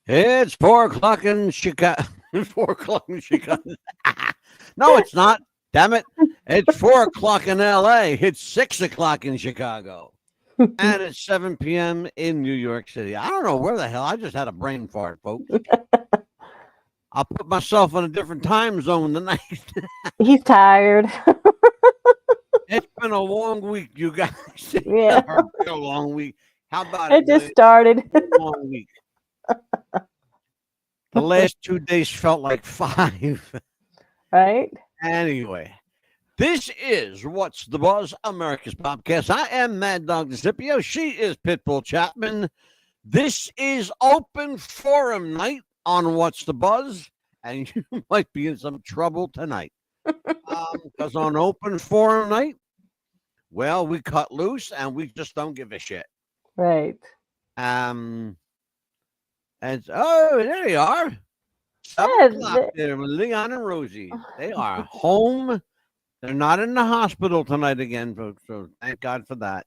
It's 4 o'clock in Chicago. 4 o'clock in Chicago. No, it's not. Damn it. It's 4 o'clock in LA. It's 6 o'clock in Chicago. And it's 7 p.m. in New York City. I don't know where the hell. I just had a brain fart, folks. I'll put myself in a different time zone tonight. He's tired. It's been a long week, you guys. It's Yeah, been a long week. How about it it? just It's started. been a long week. The last 2 days felt like five. Right? Anyway, this is What's the Buzz, America's Popcast. I am MadDog DeCipio. She is Pitbull Chapman. This is open forum night on What's the Buzz, and you might be in some trouble tonight. Because on open forum night, well, we cut loose and we just don't give a shit. Right. Um, and oh, there they are. 7 Yeah, o'clock there with Leon and Rosie. They are home. They're not in the hospital tonight again, folks. So thank God for that.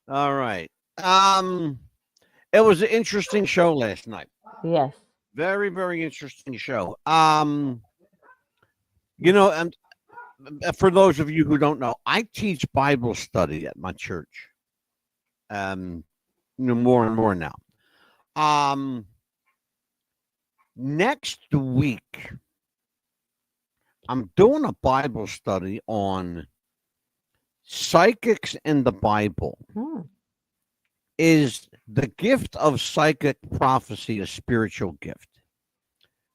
All right. It was an interesting show last night. yes. Very, very interesting show. And for those of you who don't know, I teach Bible study at my church. More and more now. Next week, I'm doing a Bible study on psychics in the Bible. Hmm. Is the gift of psychic prophecy a spiritual gift?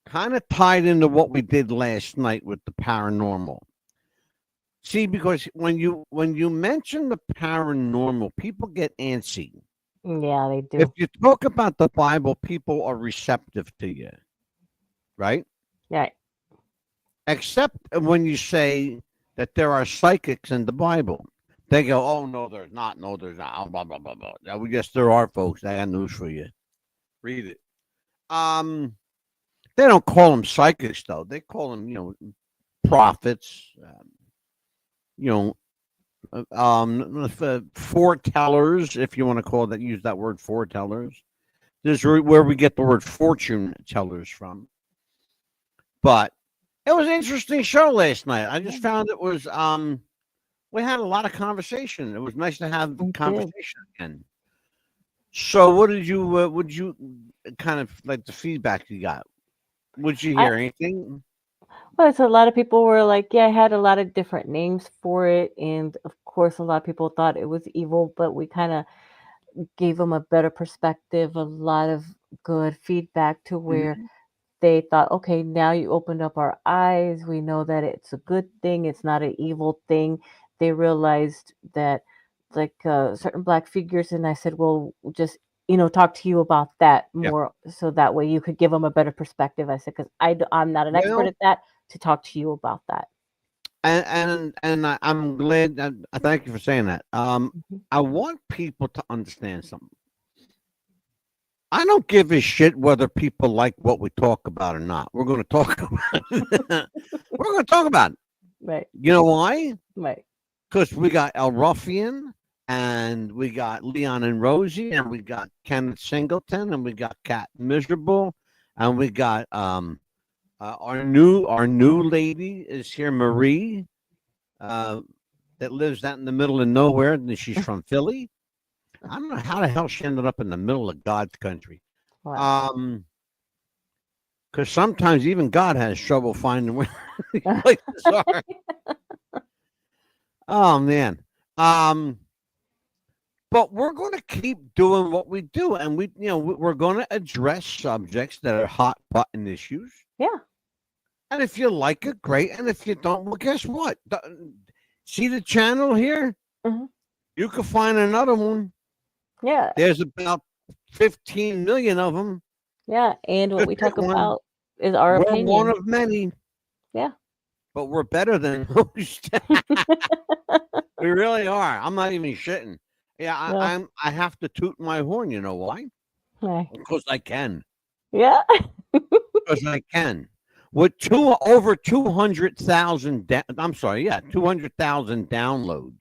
Kind of tied into what we did last night with the paranormal. See, because when you mention the paranormal, people get antsy. Yeah, they If do. you talk about the Bible, people are receptive to you, right? Right. Except when you say that there are psychics in the Bible. They go, oh, no, there's not. No, there's not. Blah, blah, blah, blah. Now, yes, there are, folks. I got news for you. Read it. They don't call them psychics, though. They call them, prophets, foretellers, if you want to use that word, foretellers. This is where we get the word fortune tellers from. But it was an interesting show last night. I just found it was we had a lot of conversation. It was nice to have We did. conversation again. So what did you kind of like the feedback you got? Would you I hear anything? Well, so a lot of people were like, yeah, I had a lot of different names for it, and of course, a lot of people thought it was evil, but we kind of gave them a better perspective, a lot of good feedback to where Mhm. they thought, okay, now you opened up our eyes. We know that it's a good thing. It's not an evil thing. They realized that, like certain black figures, and I said, well, just talk to you about that Yeah. more, so that way you could give them a better perspective. I said, because I'm not an expert Well, at that to talk to you about that. I'm glad. I thank you for saying that. Mhm. I want people to understand something. I don't give a shit whether people like what we talk about or not. We're going to talk about it. We're going to talk about it. Right, You know why? right. Because we got El Ruffian, and we got Leon and Rosie, and we got Kenneth Singleton, and we got Cat Miserable, and we got our new lady is here, Marie, uh, that lives out in the middle of nowhere, and she's from Philly. I don't know how the hell she ended up in the middle of God's country. Wow. Um, because sometimes even God has trouble finding where these places are. Oh man. Um, but we're going to keep doing what we do, and we're going to address subjects that are hot button issues. Yeah. And if you like it, great. And if you don't, well, guess what? See the channel here? Hmm. You can find another one. Yeah. There's about 15 million of them. Yeah. And what Just we pick talk one. about is our We're one opinion. of many, Yeah. but we're better than most. We really are. I'm not even shitting. Yeah, No. I have to toot my horn. You know why? Right. Because I can. Yeah. Because I can. With over 200,000, I'm sorry, yeah, 200,000 downloads,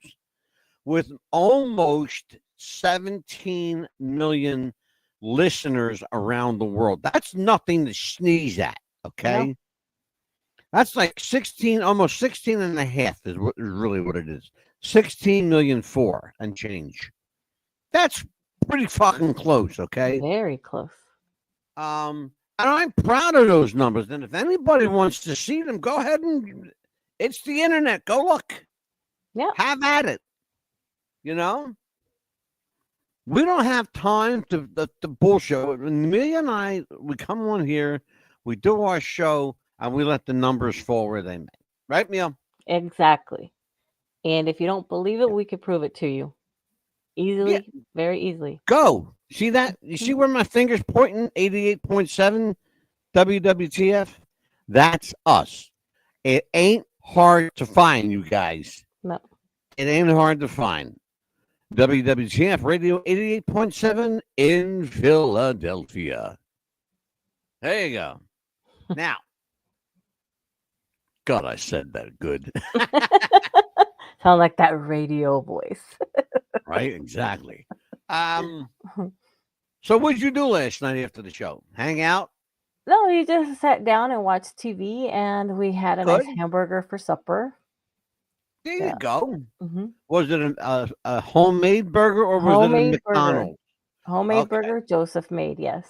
with almost 17 million listeners around the world. That's nothing to sneeze at, No, okay? That's like 16, almost 16 and a half is really what it is. 16 million four and change. That's pretty fucking close, okay? very close. And I'm proud of those numbers. And if anybody wants to see them, go ahead and it's the internet. Go look. Yeah, Have at it. You know? We don't have time to the bullshit. Amelia and I, we come on here, we do our show, and we let the numbers fall where they may. Right, Mia? exactly. And if you don't believe it, we could prove it to you Yeah. easily, very easily. Go. See that? You see where my finger's pointing? 88.7 WWTF? That's us. It ain't hard to find, you guys. No, It ain't hard to find. WWTF Radio 88.7 in Philadelphia. There you go. Now, God, I said that good. sound like that radio voice. Right? Exactly. So what'd you do last night after the show? Hang out? No, we just sat down and watched TV, and we had a Good. nice hamburger for supper. There you Yeah. go. hmm Was it a homemade burger or was it a Homemade burger. McDonald's? Homemade Okay. burger, Joseph made, yes.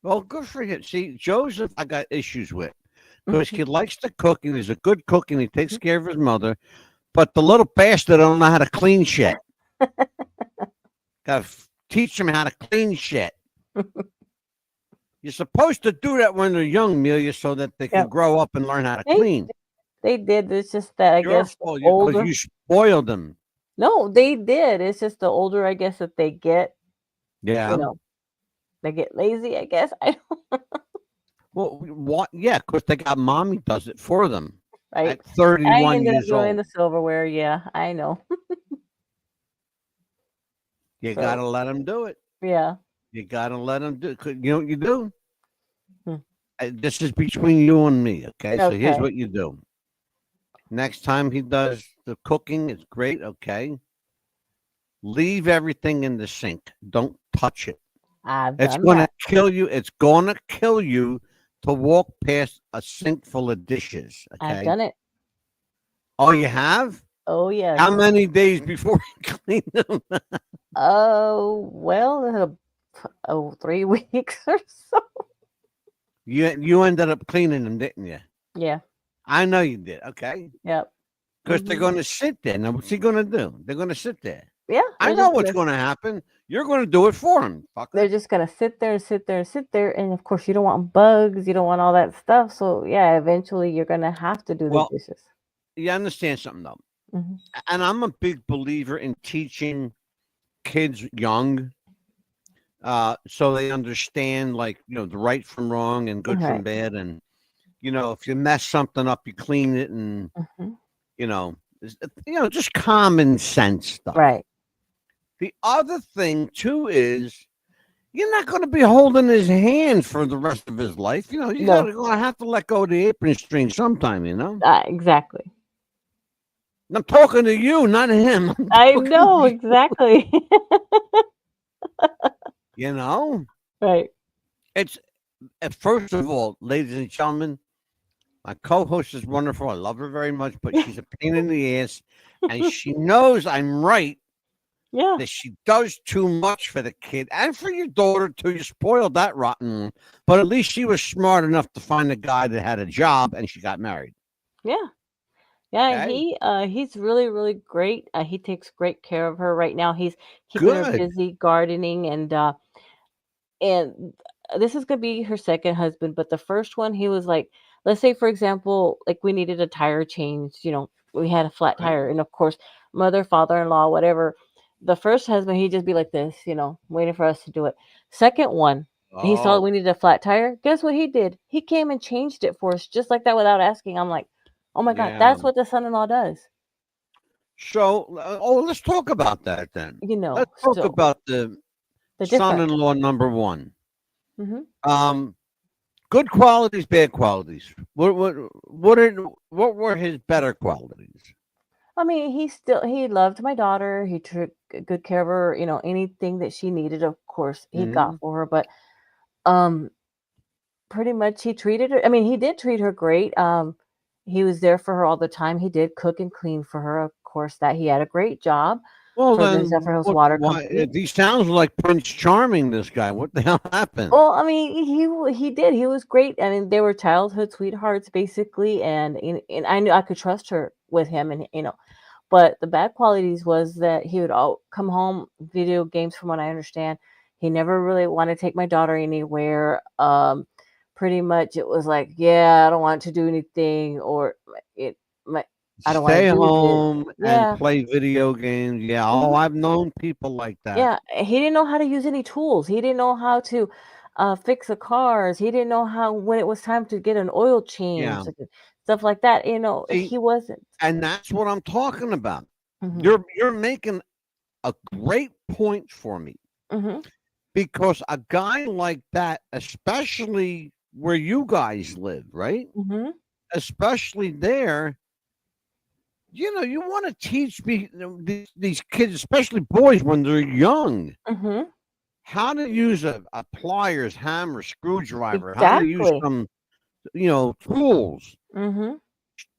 Well, good for you. See, Joseph, I got issues with because he likes to cook and he's a good cook and he takes care of his mother. But the little bastard don't know how to clean shit. Got to teach him how to clean shit. You're supposed to do that when they're young, Amelia, so that they can Yep. grow up and learn how to They clean. They did. It's just that I Your guess the fault, because older. you spoiled them. No, they did. It's just the older I guess that they get, Yeah. you know, they get lazy. I guess I don't. Well, what? Yeah, because they got mommy does it for them Right. at I 31 ended up years doing old. the silverware. Yeah, I know. You So- got to let them do it. Yeah. You got to let them do it. You know what you do? Hmm. This is between you and me, okay? So here's Okay. what you do. Next time he does the cooking, it's great, okay? Leave everything in the sink. Don't touch it. I've It's done going to that. kill you. It's going to kill you to walk past a sink full of dishes, I've okay? done it. Oh, you have? Oh yes. How many days before you clean them? Oh well, 3 weeks or so. You ended up cleaning them, didn't you? Yeah. I know you did, okay? Yep. Because they're Mhm. going to sit there. Now, what's he going to do? They're going to sit there. Yeah. I they're know just what's gonna- going to happen. You're going to do it for him. They're Fucker. just gonna sit there and sit there and sit there, and of course you don't want bugs, you don't want all that stuff. So yeah, eventually you're gonna have to do the Well, dishes. you understand something, though. hmm And I'm a big believer in teaching kids young so they understand, like, the right from wrong and good from Right. bad. And, if you mess something up, you clean it and, hmm just common sense stuff. Right. The other thing, too, is you're not going to be holding his hand for the rest of his life. You're No. going to have to let go of the apron string sometime, Exactly. I'm talking to you, not him. I'm I talking to know you, exactly. Right. It's, first of all, ladies and gentlemen, my co-host is wonderful. I love her very much, but she's a pain in the ass. And she knows I'm right Yeah. that she does too much for the kid and for your daughter too. You spoiled that rotten one. But at least she was smart enough to find a guy that had a job and she got married. Yeah. Yeah. Okay? He's really really great. He takes great care of her right now. He's keeping her Good. busy gardening and this is gonna be her second husband, but the first one he was like, let's say for example, like we needed a tire change, we had a flat Right. tire, and of course, mother, father-in-law, whatever. The first husband, he'd just be like this, waiting for us to do it. Second one, he saw Oh, we needed a flat tire. Guess what he did? He came and changed it for us just like that without asking. I'm like, oh my God, yeah. that's what the son-in-law does. So, let's talk about that then. Let's talk So about the the difference. son-in-law number one. hmm Good qualities, bad qualities. What were his better qualities? I mean, he loved my daughter. He took good care of her. Anything that she needed, of course, he got Mhm. for her. But um, pretty much he treated her. I mean, he did treat her great. He was there for her all the time. He did cook and clean for her. Of course, that he had a great job Well, for the then, Zephyrhills what? Water Why? Company. He sounds like Prince Charming. This guy. What the hell happened? Well, I mean, he did. He was great. I mean, they were childhood sweethearts, basically, and I knew I could trust her with him, and. But the bad qualities was that he would all come home video games, from what I understand. He never really wanted to take my daughter anywhere. Pretty much it was like, yeah, I don't want to do anything, or it, my, I don't want Stay to do this. home and Yeah. play video games. Yeah. Oh, Mhm. I've known people like that. Yeah, he didn't know how to use any tools. He didn't know how to fix the cars. He didn't know how when it was time to get an oil change, Yeah. like, stuff like that. See, He wasn't. and that's what I'm talking about. Hmm. You're making a great point for me Hmm. because a guy like that, especially where you guys live, right? Hmm. Especially there, you want to teach me these kids, especially boys when they're young, Hmm. how to use a pliers, hammer, screwdriver, how to use Exactly. some, tools. Hmm.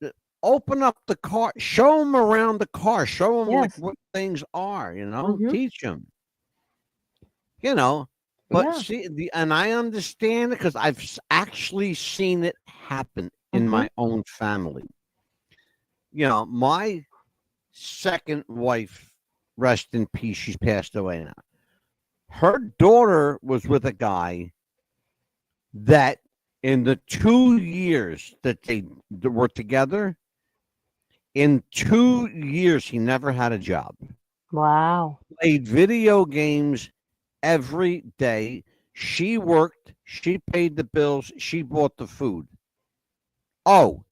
uh, Open up the car, show them around the car, show them like Yes. what things are, Mhm. teach them, you know. But Yeah. see, and I understand it because I've actually seen it happen in Mhm. my own family. My second wife, rest in peace, she's passed away now. Her daughter was with a guy that in the 2 years that they were together, in 2 years, he never had a job. Wow. Played video games every day. She worked, she paid the bills, she bought the food. Oh,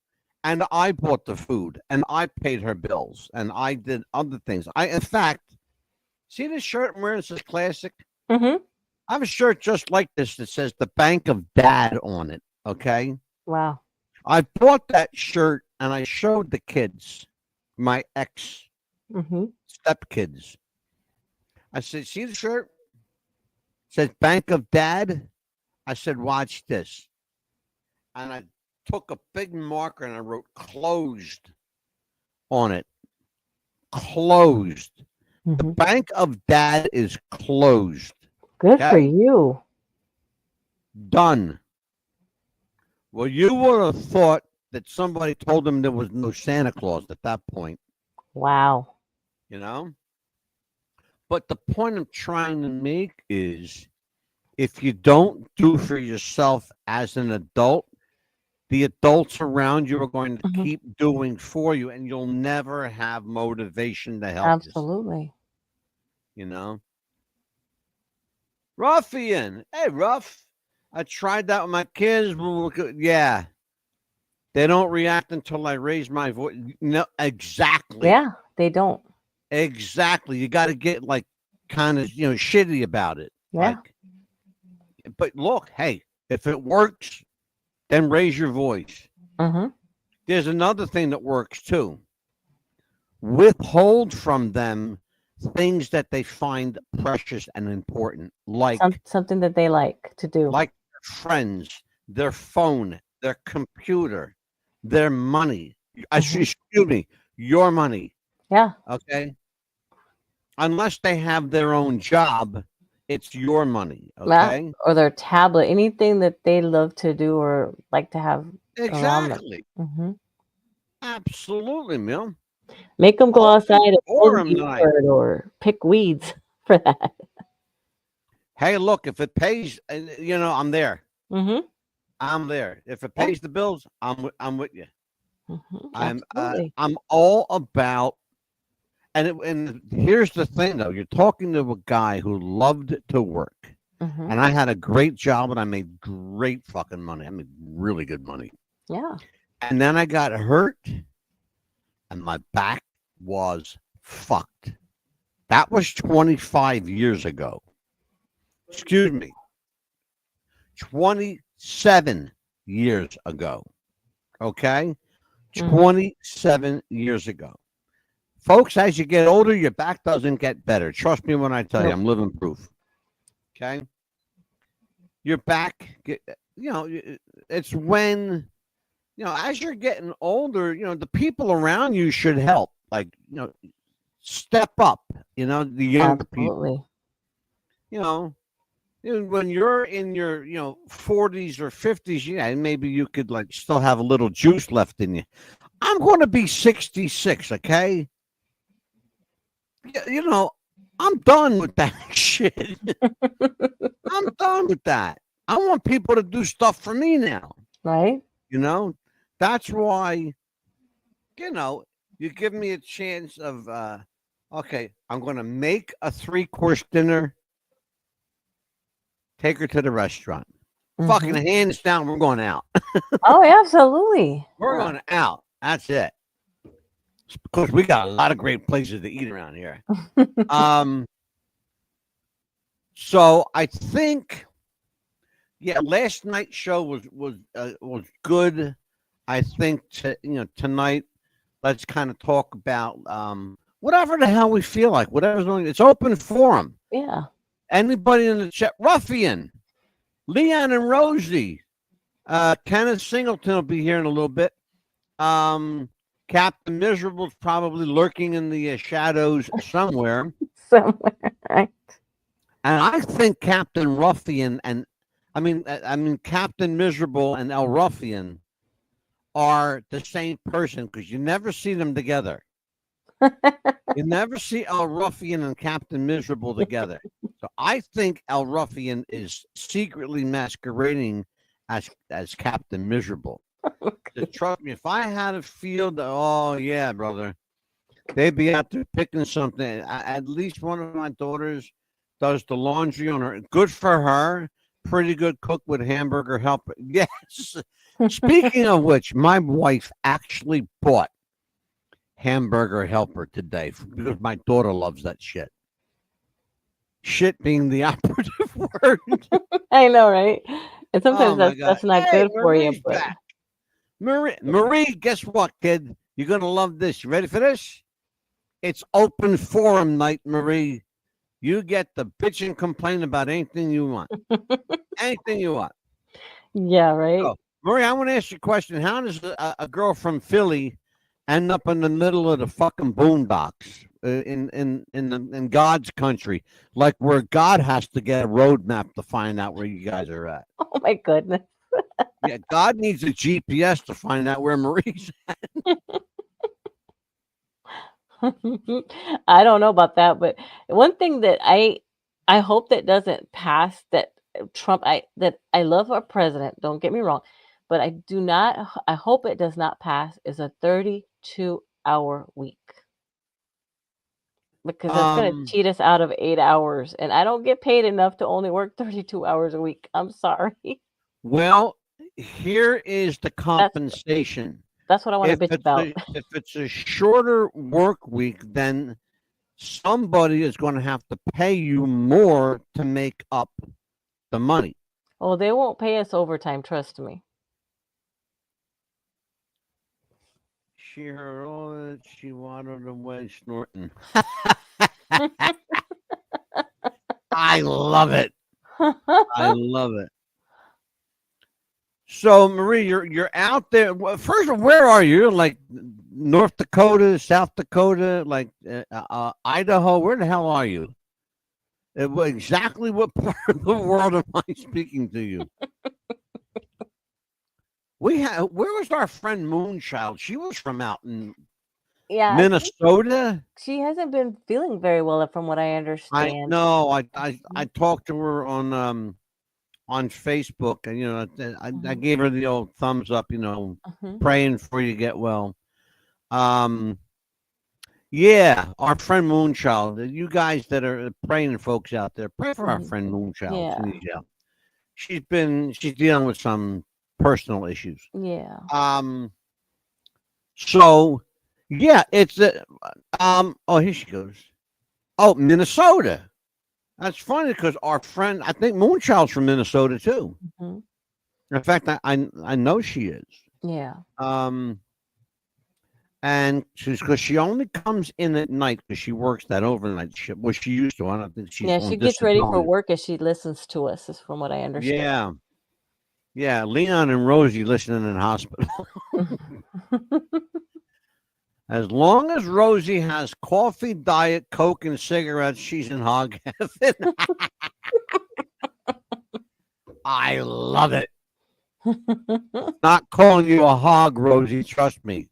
and I bought the food and I paid her bills and I did other things. In fact, see this shirt I'm wearing? It says classic. Mhm. I have a shirt just like this that says the Bank of Dad on it. Okay. Wow. I bought that shirt and I showed the kids, my ex Mhm. stepkids. I said, see the shirt? It says Bank of Dad. I said, watch this. And I took a big marker and I wrote closed on it. Closed. The Mhm. Bank of Dad is closed. Good for Okay? you. Done. Well, you would have thought that somebody told them there was no Santa Claus at that point, Wow. you know? But the point I'm trying to make is if you don't do for yourself as an adult, the adults around you are going to Mhm. keep doing for you, and you'll never have motivation to help yourself, Absolutely. you know? Ruffian. Hey, Ruff. I tried that with my kids. Yeah. They don't react until I raise my voice. No, exactly. Yeah, they don't. Exactly. You got to get like kind of, shitty about it. Yeah. Like, but look, hey, if it works, then raise your voice. Mhm. There's another thing that works too. Withhold from them things that they find precious and important, Something that they like to do. like their friends, their phone, their computer, their money. Mhm. Excuse me, your money. Yeah. Okay. Unless they have their own job, it's your money. Yeah. Okay. Or their tablet, anything that they love to do or like to have around them. Exactly. Mhm. Absolutely, Mill. Make them go outside Open and pull the forum tonight. yard or pick weeds for that. Hey, look, if it pays, I'm there. Mhm. I'm there. If it Yeah. pays the bills, I'm with you. Mhm. I'm uh, Absolutely. I'm all about. And here's the thing, though. You're talking to a guy who loved to work, Mhm. and I had a great job, and I made great fucking money. I made really good money. Yeah. And then I got hurt, and my back was fucked. That was 25 years ago. Excuse me, 27 years ago. Okay, Mhm. 27 years ago. folks, as you get older, your back doesn't get better. Trust me when I tell you, Nope. I'm living proof. Okay, your back, it's when as you're getting older, the people around you should help. Like, step up. The younger people. Absolutely. You know, when you're in your 40s or 50s, yeah, maybe you could like still have a little juice left in you. I'm going to be 66. Okay, you know, I'm done with that shit. I'm done with that. I want people to do stuff for me now. Right? You know, that's why, you give me a chance of, okay, I'm going to make a 3-course dinner, take her to the restaurant. Fucking Hmm. hands down, we're going out. Oh, absolutely. We're going out. That's it. Because we got a lot of great places to eat around here. So I think, yeah, last night's show was good. I think tonight, let's kind of talk about whatever the hell we feel like. Whatever's going. It's open forum. Yeah. Anybody in the chat? Ruffian, Leon, and Rosie. Kenneth Singleton will be here in a little bit. Captain Miserable's probably lurking in the shadows somewhere. Somewhere, right? And I think Captain Ruffian and I mean Captain Miserable and El Ruffian are the same person because you never see them together. You never see El Ruffian and Captain Miserable together. So I think El Ruffian is secretly masquerading as Captain Miserable. Just trust me, if I had a field, oh yeah, brother, they'd be out there picking something. At least one of my daughters does the laundry on her. Good for her. Pretty good cook with hamburger helper. Yes. Speaking of which, my wife actually bought hamburger helper today because my daughter loves that shit. Shit being the operative word. I know, right? And Oh sometimes my God. that's not Hey, good for you, Marie's but back. Marie, guess what, kid? You're going to love this. You ready for this? It's open forum night, Marie. You get to bitch and complain about anything you want. Anything you want. yeah, right? So, Marie, I want to ask you a question. How does a girl from Philly end up in the middle of the fucking boondocks in God's country, like where God has to get a roadmap to find out where you guys are at? Oh my goodness. Yeah, God needs a GPS to find out where Marie's at. I don't know about that, but one thing that I hope that doesn't pass that I love our president, don't get me wrong, but I hope it does not pass is a 32-hour week. Because that's going to Um, cheat us out of 8 hours and I don't get paid enough to only work 32 hours a week. I'm sorry. well, here is the That's compensation. that's what I want to bitch about. If it's a shorter work week, then somebody is going to have to pay you more to make up the money. Oh, they won't pay us overtime, trust me. She heard all that. She wandered away snorting. I love it. I love it. So, Marie, you're out there. Well, first of all, where are you? Like North Dakota, South Dakota, like Idaho? Where the hell are you? Exactly what part of the world am I speaking to you? Where was our friend Moonchild? She was from out in Yeah, I think Minnesota. she hasn't been feeling very well from what I I understand. know. I talked to her on Facebook, and I Mhm. gave her the old thumbs up. Mhm. Praying for you get well. Yeah, our friend Moonchild. You guys that are praying folks out there, pray for our Mhm. friend Moonchild. She Yeah. needs help. She's dealing with some personal issues. Yeah. So yeah, it's oh, here she goes. Oh, Minnesota. That's funny because our friend, I think Moonchild's from Minnesota too. Mhm. In fact, I know she is. Yeah. Um, And she's because she only comes in at night because she works that overnight shift. Well, she used to. I don't think she's Yeah, on she gets ready for disability. work as she listens to us, is from what I understand. Yeah. Yeah. Leon and Rosie listening in hospital. As long as Rosie has coffee, Diet Coke, and cigarettes, she's in hog heaven. I love it. Not calling you a hog, Rosie. Trust me.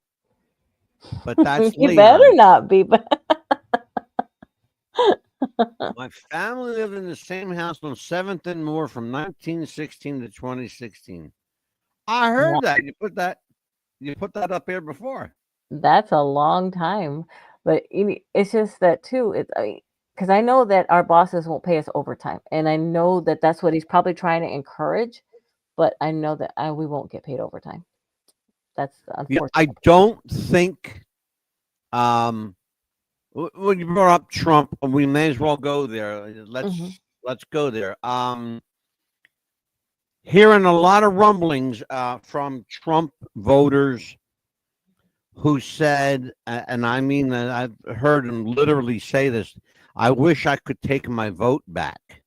But that's You better Leon. not be. But My family lived in the same house on 7th and Moore from 1916 to 2016. I heard that. You put that up here before. that's a long time. But it's just that too. It's because I know that our bosses won't pay us overtime, and I know that that's what he's probably trying to encourage. But I know that we won't get paid overtime. That's Yeah, unfortunate. I don't think when you brought up Trump, we may as well go there. Let's go there. Hearing a lot of rumblings from Trump voters who said, and I mean, I've heard him literally say this, I wish I could take my vote back.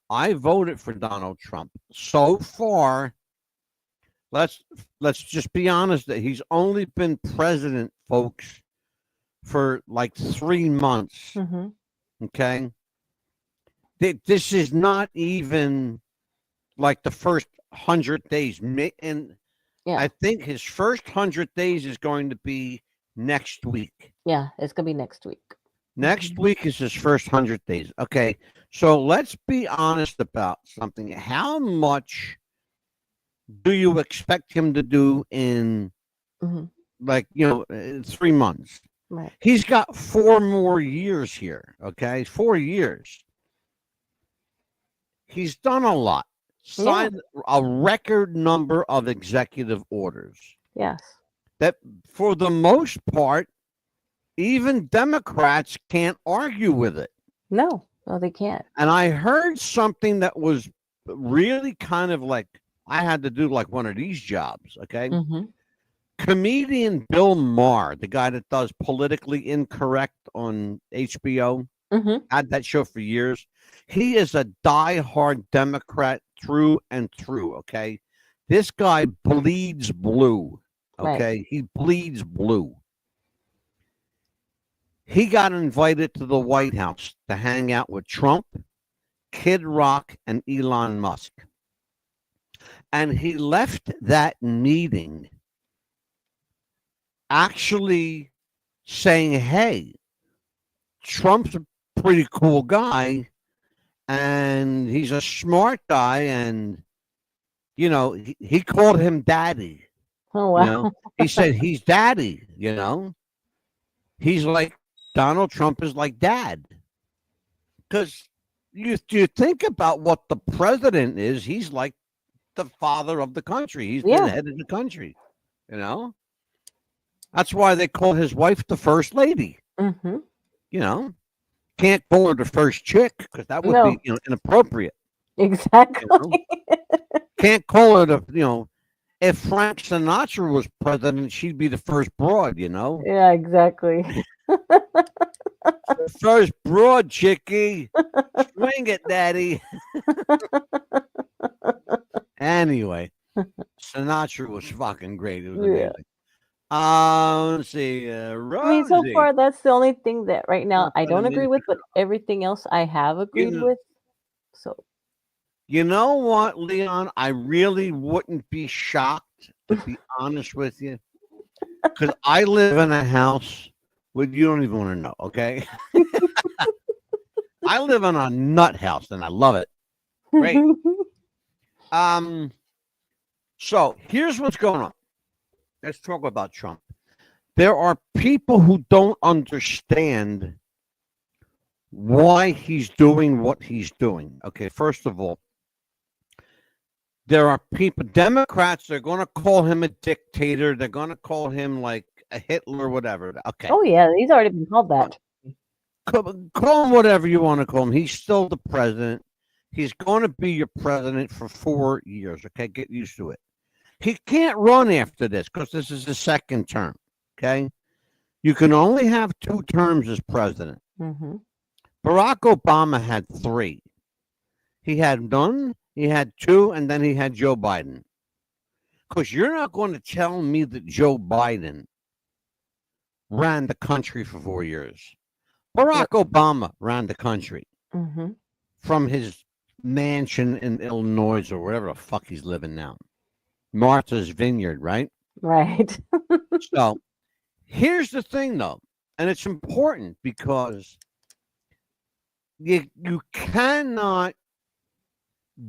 I voted for Donald Trump. So far, let's just be honest that he's only been president, folks, for like 3 months. Okay. This is not even like the first 100 days. And Yeah. I think his first 100 days is going to be next week. Yeah, it's going to be next week. Next week is his first 100 days. Okay. So let's be honest about something. How much do you expect him to do in like, 3 months? Right. He's got 4 more years here. Okay. 4 years. He's done a lot. Signed a record number of executive orders. Yes. That for the most part, even Democrats can't argue with it. No, they can't. And I heard something that was really kind of like, I had to do like one of these jobs. Okay. Comedian Bill Maher, the guy that does Politically Incorrect on HBO, had that show for years. He is a diehard Democrat through and through. Okay. This guy bleeds blue. Okay. Right. He bleeds blue. He got invited to the White House to hang out with Trump, Kid Rock, and Elon Musk. And he left that meeting actually saying, hey, Trump's a pretty cool guy and he's a smart guy. And, he called him daddy. Oh, wow. He said he's daddy, He's like, Donald Trump is like dad. Because you think about what the president is, he's like the father of the country. He's the head of the country, That's why they call his wife the first lady. Can't call her the first chick because that would be inappropriate. Exactly. Can't call her the, if Frank Sinatra was president, she'd be the first broad, Yeah, exactly. First broad, chickie. Swing it, daddy. Anyway, Sinatra was fucking great. It was amazing. Let's see. Rosie. I mean, so far, that's the only thing that right now I don't agree with, but everything else I have agreed with. So. You know what, Leon? I really wouldn't be shocked, to be honest with you, because I live in a house with, you don't even want to know, okay? I live in a nut house, and I love it. Great. So here's what's going on. Let's talk about Trump. There are people who don't understand why he's doing what he's doing. Okay, first of all, there are people, Democrats, they're going to call him a dictator. They're going to call him like a Hitler, whatever. Okay. Oh, yeah. He's already been called that. Call him whatever you want to call him. He's still the president. He's going to be your president for 4 years. Okay. Get used to it. He can't run after this because this is the second term. Okay, you can only have 2 terms as president. Mm-hmm. Barack Obama had 3. He had none, he had 2, and then he had Joe Biden. Because you're not going to tell me that Joe Biden ran the country for 4 years. Barack Obama ran the country Mm-hmm. from his mansion in Illinois or wherever the fuck he's living now. Martha's Vineyard, right? Right. So here's the thing, though, and it's important because you cannot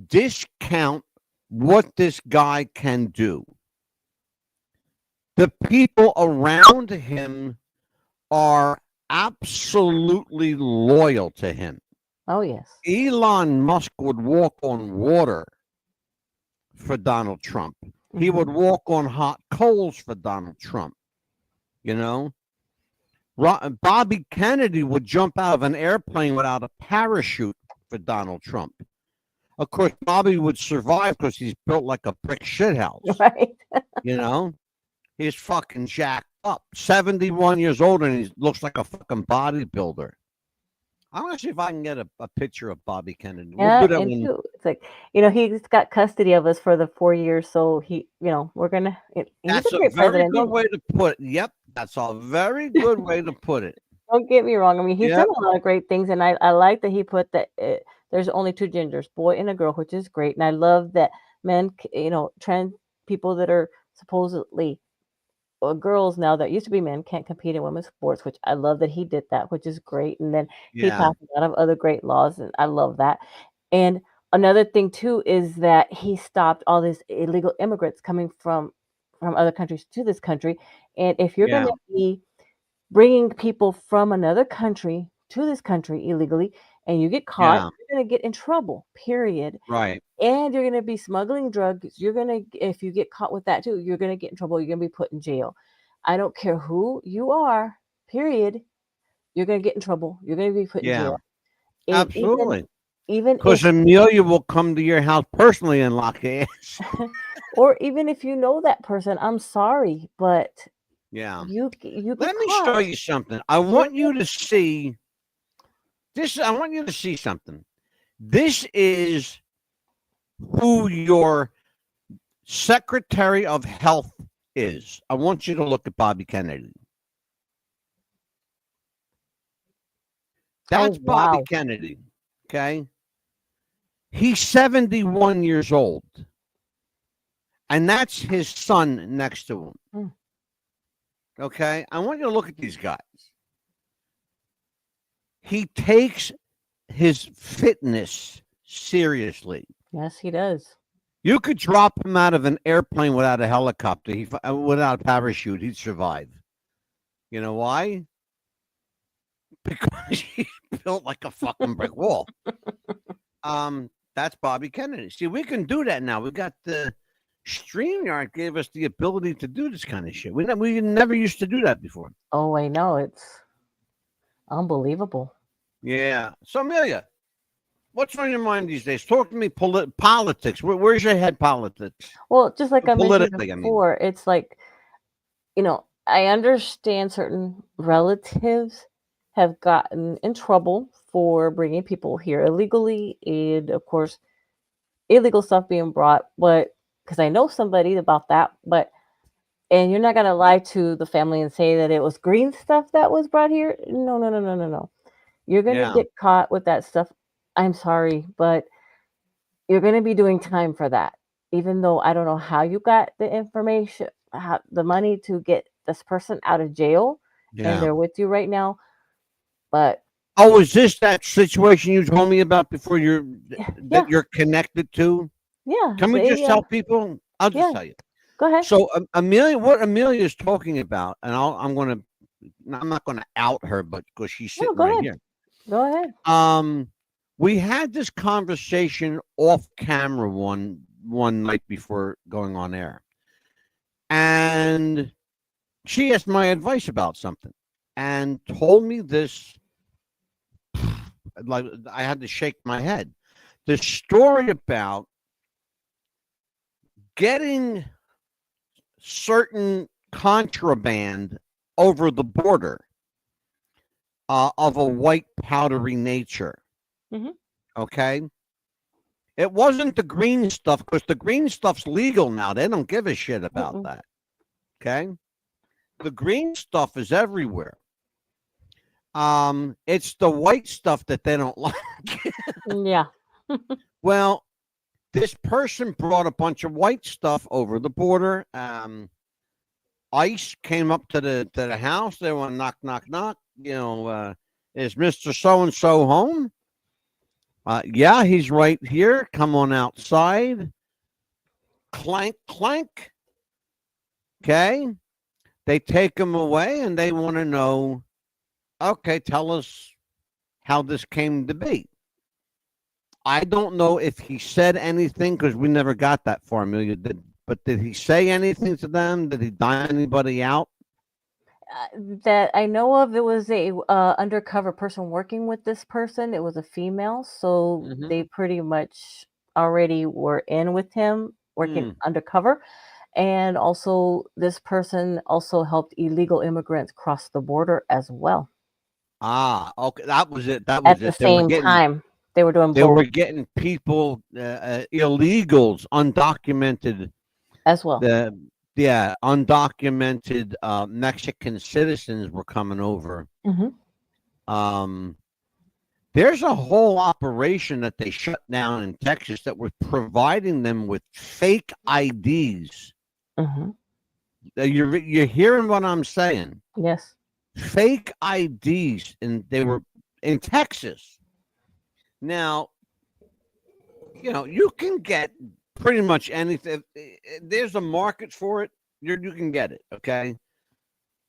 discount what this guy can do. The people around him are absolutely loyal to him. Oh, yes. Elon Musk would walk on water for Donald Trump. He would walk on hot coals for Donald Trump. You know, Bobby Kennedy would jump out of an airplane without a parachute for Donald Trump. Of course, Bobby would survive because he's built like a brick shithouse. Right. You know, he's fucking jacked up. 71 years old and he looks like a fucking bodybuilder. I'm gonna see if I can get a picture of Bobby Kennedy. Yeah, We'll do that and when. too, it's like, he's got custody of us for the 4 years, so we're gonna. He's That's a a great very president. good way to put it. Yep, that's a very good way to put it. Don't get me wrong. I mean, he's Yep. done a lot of great things, and I like that he put that there's only 2 genders, boy and a girl, which is great. And I love that men, trans people that are supposedly girls now that used to be men can't compete in women's sports, which I love that he did that, which is great. And then he Yeah, passed a lot of other great laws, and I love that. And another thing too is that he stopped all these illegal immigrants coming from other countries to this country. And if you're going yeah, to be bringing people from another country to this country illegally and you get caught, yeah. you're going to get in trouble, period. Right. And you're going to be smuggling drugs. If you get caught with that too, you're going to get in trouble. You're going to be put in jail. I don't care who you are, period. You're going to get in trouble. You're going to be put in Yeah, jail. And absolutely. even Because if, Amelia will come to your house personally and lock your ass. or even if you know that person, I'm sorry, but Yeah. you get Let me show caught. you something. I want you to see this. I want you to see something. This is who your Secretary of Health is. I want you to look at Bobby Kennedy. That's Bobby Wow. Kennedy. Okay. He's 71 years old. And that's his son next to him. Mm. Okay. I want you to look at these guys. He takes his fitness seriously. Yes, he does. You could drop him out of an airplane without a helicopter, without a parachute, he'd survive. You know why? Because he's built like a fucking brick wall. That's Bobby Kennedy. See, we can do that now. We got the StreamYard gave us the ability to do this kind of shit. We never used to do that before. Oh, I know. It's unbelievable. Yeah. So, Amelia, what's on your mind these days? Talk to me politics. Where's your head politics? Well, just like I mentioned Politically, I mean. before, it's like, I understand certain relatives have gotten in trouble for bringing people here illegally, and of course, illegal stuff being brought. But because I know somebody about that, and you're not gonna lie to the family and say that it was green stuff that was brought here. No, no, no, no, no, no. You're gonna Yeah. get caught with that stuff. I'm sorry, but you're gonna be doing time for that. Even though I don't know how you got the information, the money to get this person out of jail, and Yeah. they're with you right now. But Oh, is this that situation you told me about before that yeah, you're connected to? yeah, Can we just tell people? I'll just yeah. tell you. Go ahead. So Amelia, what Amelia is talking about, and I'm not gonna out her, but because she's No, sitting go right ahead. here. Go ahead. We had this conversation off camera one night before going on air, and she asked my advice about something, and told me this. Like I had to shake my head. The story about getting certain contraband over the border of a white powdery nature. Mm-hmm. Okay. It wasn't the green stuff because the green stuff's legal now. They don't give a shit about Mm-mm. that. Okay. The green stuff is everywhere. It's the white stuff that they don't like. Yeah. Well, this person brought a bunch of white stuff over the border. ICE came up to the house. They went knock, knock, knock. Is Mister So and So home? Yeah, he's right here. Come on outside. Clank, clank. Okay. They take him away and they want to know, okay, tell us how this came to be. I don't know if he said anything because we never got that far, Amelia. But did he say anything to them? Did he dime anybody out? That I know of, it was a undercover person working with this person. It was a female, so they Mm-hmm. pretty much already were in with him working Mm. undercover. And also, this person also helped illegal immigrants cross the border as well. Okay. That was it. That was At the it. same time, they were doing They both were getting people, illegals, undocumented, as well. the undocumented Mexican citizens were coming over. Hmm. Um, there's a whole operation that they shut down in Texas that was providing them with fake IDs. Hmm. You're hearing what I'm saying? Yes. Fake IDs, and they were in Texas. Now, you can get pretty much anything. There's a market for it. You can get it. Okay.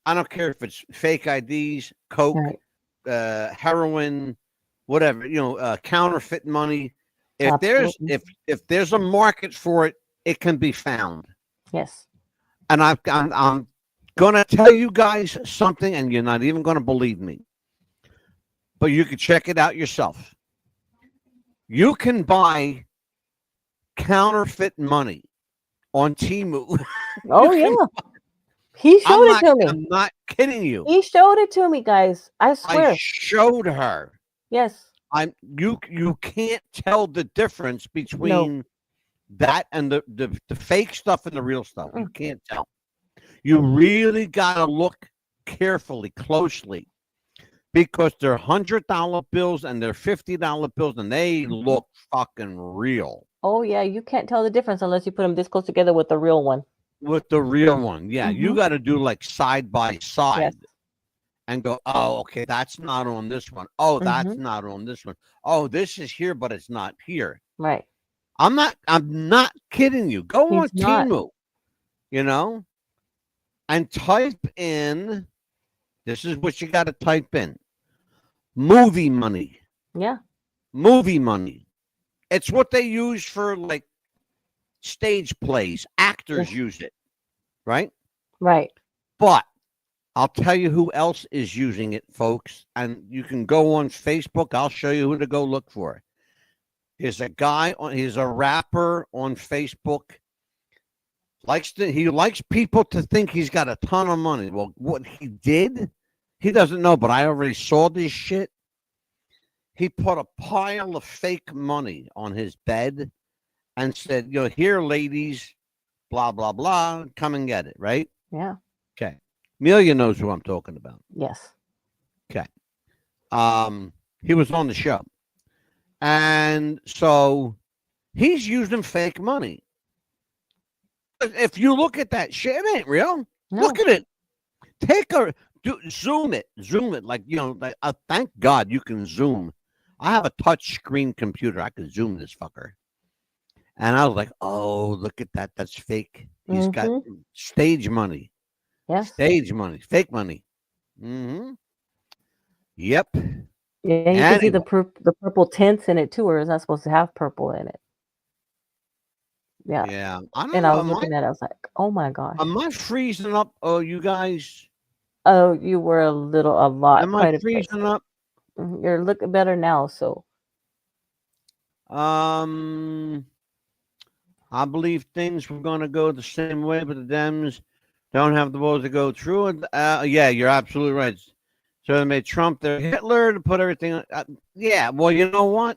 I don't care if it's fake IDs, coke, Right. heroin, whatever. Counterfeit money. If there's Absolutely. if there's a market for it, it can be found. Yes. And I'm gonna tell you guys something, and you're not even gonna believe me, but you can check it out yourself. You can buy counterfeit money on Timu. You Oh can. yeah. He showed it to me. I'm not kidding you. He showed it to me, guys. I I swear. showed her. Yes. You can't tell the difference No. between that and the fake stuff and the real stuff. You Mm. can't tell. You really gotta look carefully, closely, because they're $100 bills and they're $50 bills, and they Mhm. look fucking real. Oh yeah, you can't tell the difference unless you put them this close together with the real one. With the real one, yeah, you Hmm. got to do like side by Yes. side and go, oh, okay, that's not on this one. Oh, that's Hmm. not on this one. Oh, this is here, but it's not here. Right. I'm not kidding you. Go on He's not. Timu, you know, and type in, this is what you got to type in: movie money. Yeah. Movie money. It's what they use for like stage plays. Actors Yes. use it, right? Right. But I'll tell you who else is using it, folks. And you can go on Facebook. I'll show you who to go look for. There's a guy he's a rapper on Facebook. He likes people to think he's got a ton of money. Well, what he did, he doesn't know, but I already saw this shit. He put a pile of fake money on his bed and said, here, ladies, blah, blah, blah, come and get it, right? Yeah. Okay. Amelia knows who I'm talking about. Yes. Okay. He was on the show. And so he's using fake money. If you look at that shit, it ain't real. No. Look at it. Zoom it. Like, thank God you can zoom. I have a touch screen computer. I could zoom this fucker. And I was like, oh, look at that. That's fake. He's got stage money. Yes. Stage money. Fake money. Mm-hmm. Yep. Yeah, you can see the purple tints in it too, or it's not supposed to have purple in it. Yeah. Yeah. I don't And know. I was looking at it, I was like, oh my gosh. Am I freezing up? Oh, you guys. Oh, you were a lot, Am quite I a bit. freezing up? You're looking better now, so. I believe things were going to go the same way, but the Don't have the votes to go through it. Yeah, you're absolutely right. So they made Trump their Hitler to put everything. Yeah, well, you know what?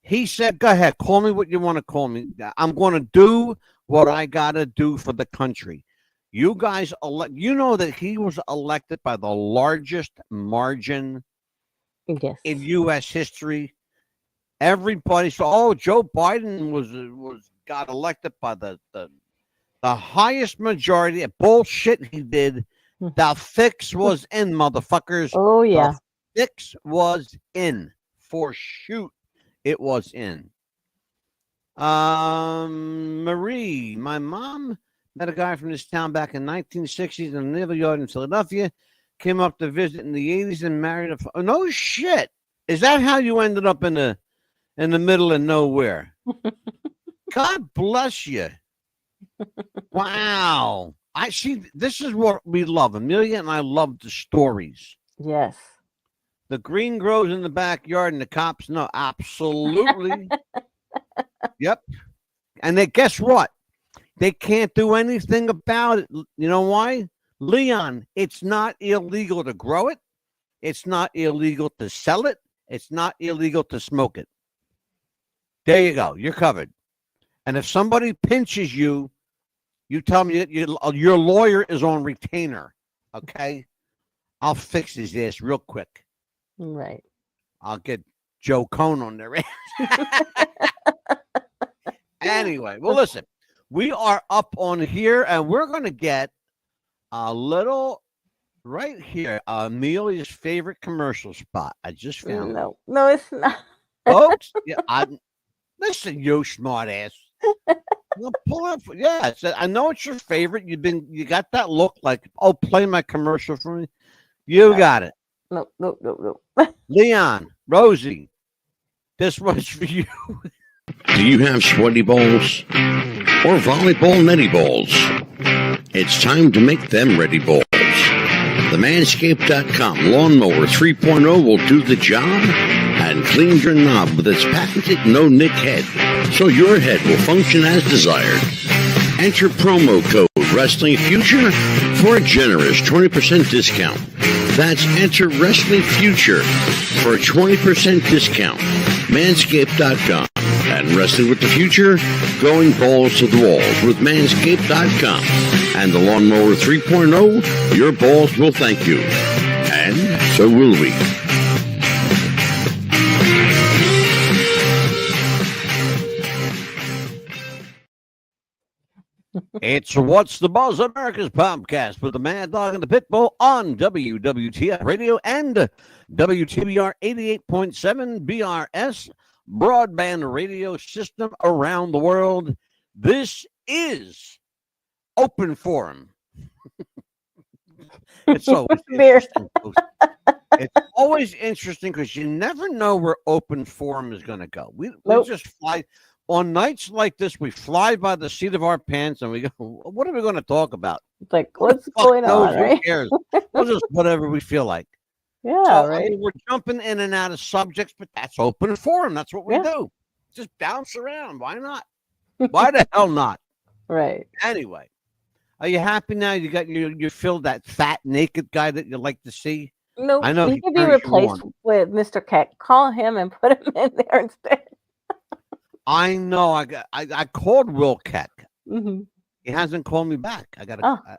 He said, go ahead, call me what you want to call me. I'm going to do what I got to do for the country. You guys you know that he was elected by the largest margin Yes. in U.S. history. Everybody saw, oh, Joe Biden was got elected by the highest majority of bullshit he did. The fix was in, motherfuckers. Oh, yeah. The fix was in. For shoot, it was in. Marie, my mom met a guy from this town back in 1960s in a naval yard in Philadelphia. Came up to visit in the 80s and married a. Oh, no shit. Is that how you ended up in the middle of nowhere? God bless you. Wow. I see. This is what we love. Amelia and I love the stories. Yes. The green grows in the backyard and the cops know. Absolutely. Yep. And they, guess what? They can't do anything about it. You know why? Leon, it's not illegal to grow it. It's not illegal to sell it. It's not illegal to smoke it. There you go. You're covered. And if somebody pinches you, you tell me that your lawyer is on retainer. Okay? I'll fix his ass real quick. Right. I'll get Joe Cone on there. Anyway, well, listen, we are up on here, and we're going to get a little right here, Amelia's favorite commercial spot. I just found it. No, it's not. Folks, yeah, listen, you smart ass. Pull up, yeah, I know it's your favorite. You got that look like, oh, play my commercial for me. You got it. No. Leon, Rosie, this one's for you. Do you have sweaty balls or volleyball netty balls? It's time to make them ready balls. The Manscaped.com Lawnmower 3.0 will do the job and clean your knob with its patented no-nick head, so your head will function as desired. Enter promo code Wrestling Future for a generous 20% discount. That's enter Wrestling Future for a 20% discount. Manscaped.com. And Wrestling with the Future, going balls to the walls with Manscaped.com. And the Lawnmower 3.0, your balls will thank you. And so will we. It's What's the Buzz, America's Popcast with the MadDog and the Pitbull on WWTF Radio and WTBR 88.7 BRS broadband radio system around the world. This is Open Forum. It's always interesting. It's always interesting because you never know where Open Forum is going to go. We just fly. On nights like this, we fly by the seat of our pants and we go, what are we going to talk about? It's like, what's going on, right? Who cares? We'll just whatever we feel like. Yeah, so, right. I mean, we're jumping in and out of subjects, but that's Open Forum. That's what we do. Just bounce around. Why not? Why the hell not? Right. Anyway, are you happy now? You got you filled that fat naked guy that you like to see? No, I know he could be replaced with Mr. Keck. Call him and put him in there instead. I know. I called Will Keck. Mm-hmm. He hasn't called me back. I got to.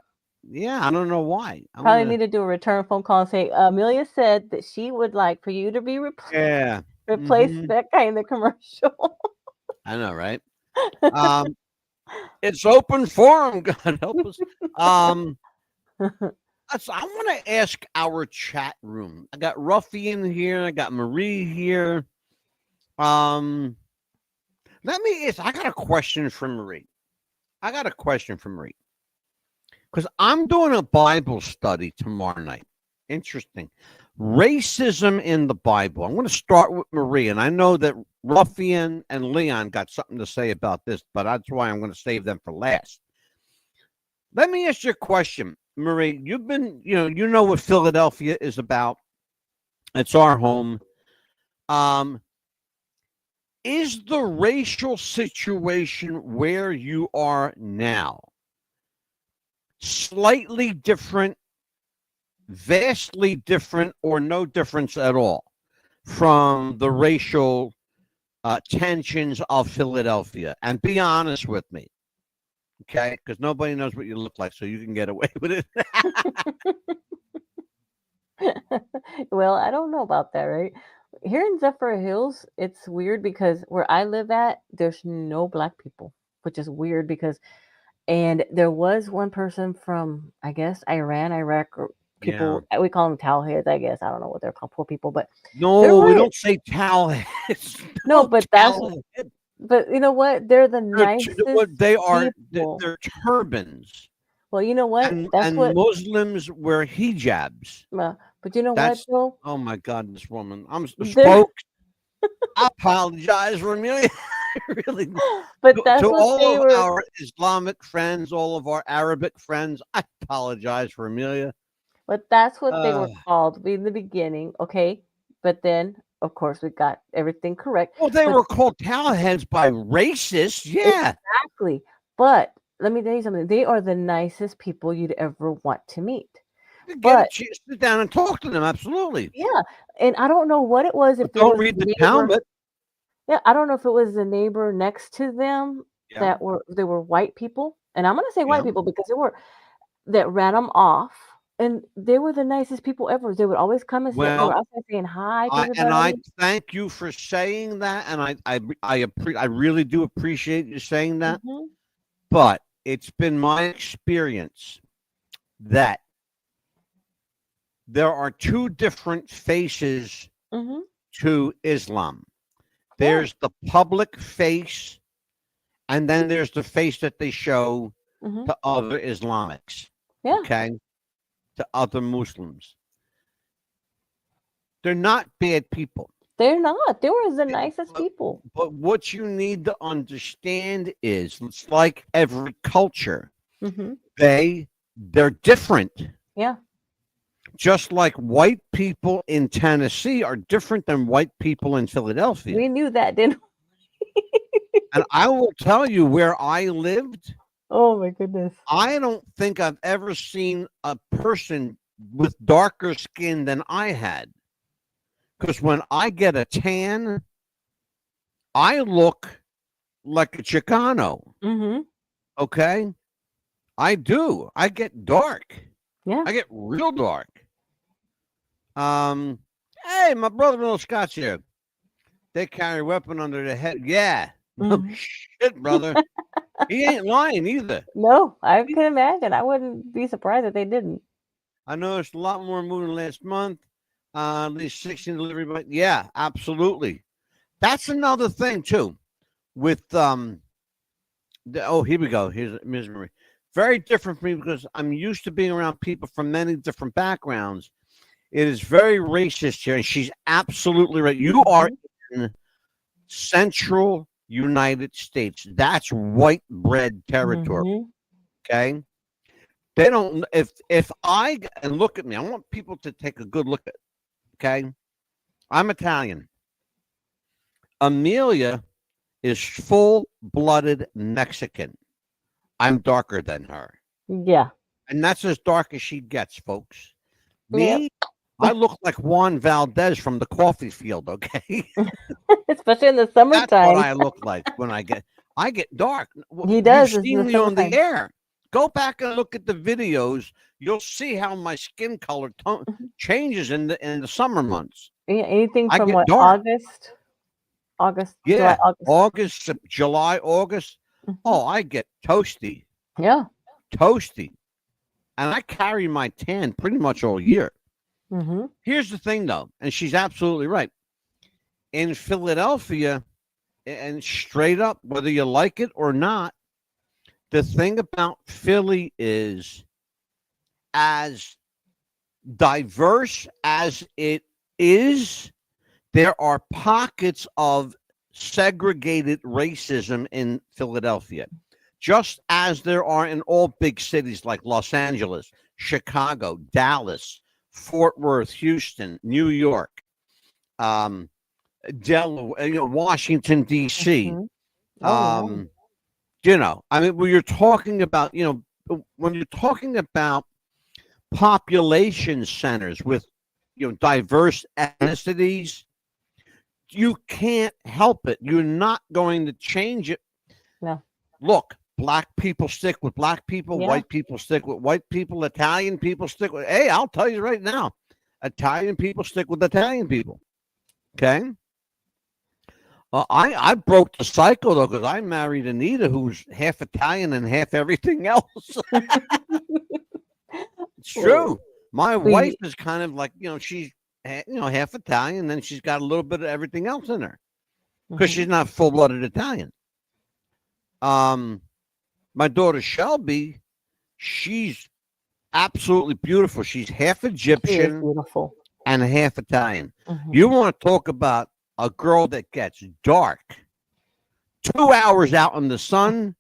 Yeah, I don't know why. Probably need to do a return phone call and say, Amelia said that she would like for you to be replaced. Yeah. Replace that guy in the commercial. I know, right? It's Open Forum. God help us. I want to ask our chat room. I got Ruffy in here. I got Marie here. Let me ask. I got a question for Marie. Because I'm doing a Bible study tomorrow night. Interesting. Racism in the Bible. I'm going to start with Marie, and I know that Ruffian and Leon got something to say about this, but that's why I'm going to save them for last. Let me ask you a question, Marie. You've been, you know what Philadelphia is about. It's our home. Is the racial situation where you are now slightly different, vastly different, or no difference at all from the racial tensions of Philadelphia. And be honest with me, okay? Because nobody knows what you look like, so you can get away with it. Well, I don't know about that, right? Here in Zephyr Hills, it's weird because where I live at, there's no black people, which is weird because, and there was one person from, I guess, Iran, Iraq, or Yeah. people, we call them towelheads, I guess. I don't know what they're called, poor people, but No, they're we right. don't say towelheads. No, but that's, Towelhead. but you know what? They're the They're nicest what they are. people. They're turbans, Well, you know what? and That's what, Muslims wear hijabs. but you know what, That's though? oh my God, this woman. I'm They're, spoke. I apologize for Amelia. Really, but that's to what all they of were, our Islamic friends, all of our Arabic friends, I apologize for Amelia. but that's what they Uh, were called in the beginning, okay? But then, of course, we got everything correct. well, they But were called towelheads by racists. Yeah, exactly. But let me tell you something. They are the nicest people you'd ever want to meet. get a But chance to sit down and talk to them. Absolutely. yeah, and I don't know what it was. If But there don't was read a the neighbor, Talmud. yeah, I don't know if it was the neighbor next to them Yeah, that they were white people, and I'm gonna say white yeah. people because they were that ran them off, and they were the nicest people ever. They would always come and sit. They were Well, outside saying hi to I everybody. thank you for saying that, and I really do appreciate you saying that. Hmm. But it's been my experience that there are two different faces Hmm. to Islam. Yeah. There's the public face, and then there's the face that they show Hmm. to other Islamics, Yeah. okay, to other Muslims. They're not bad people. They're not. They were the nicest But, people. but what you need to understand is it's like every culture. Hmm. They're different. Yeah. Just like white people in Tennessee are different than white people in Philadelphia. We knew that, didn't we? And I will tell you where I lived, Oh my goodness. I don't think I've ever seen a person with darker skin than I had. Because when I get a tan, I look like a Chicano. Hmm. Okay? I do. I get dark. Yeah. I get real dark. Hey, my brother-in-law Scott's here. They carry a weapon under their head. Yeah. No Mhm. shit, brother. He ain't lying either. No, I can imagine. I wouldn't be surprised if they didn't. I noticed a lot more moving last month. At least 16 delivery, but yeah, absolutely. That's another thing too. With here we go. Here's Ms. Marie. Very different for me because I'm used to being around people from many different backgrounds. It is very racist here, and she's absolutely right. You are in central United States. That's white bread territory. Mhm. Okay. They don't if I and look at me, I want people to take a good look at it. Okay. I'm Italian. Amelia is full-blooded Mexican. I'm darker than her. Yeah. And that's as dark as she gets, folks. Yep. Me, I look like Juan Valdez from the coffee field, okay? Especially in the That's what summertime. I look like when I get dark. He does. You've It's in seen the me on the summertime. air. Go back and look at the videos. You'll see how my skin color changes in the summer months. Yeah, anything I from get what, dark. August, Yeah, July, August. July, August. Mhm. Oh, I get toasty, Yeah. and I carry my tan pretty much all year. Hmm. Here's the thing, though, and she's absolutely right. In Philadelphia, and straight up, whether you like it or not, the thing about Philly is as diverse as it is, there are pockets of segregated racism in Philadelphia, just as there are in all big cities like Los Angeles, Chicago, Dallas, Fort Worth, Houston, New York, Delaware, Washington, D.C. Hmm. Oh, yeah. I mean, when you're talking about, when you're talking about population centers with diverse ethnicities, you can't help it. You're not going to change it. No. Look, black people stick with black people, Yeah. white people stick with white people, Italian people stick with. Hey, I'll tell you right now, Italian people stick with Italian people. Okay. I broke the cycle though, because I married Anita, who's half Italian and half everything else. It's true. My wife is kind of like, she's half Italian, then she's got a little bit of everything else in her because she's not full-blooded Italian. My daughter Shelby, she's absolutely beautiful. She's half Egyptian, beautiful, and half Italian. You want to talk about a girl that gets dark 2 hours out in the sun?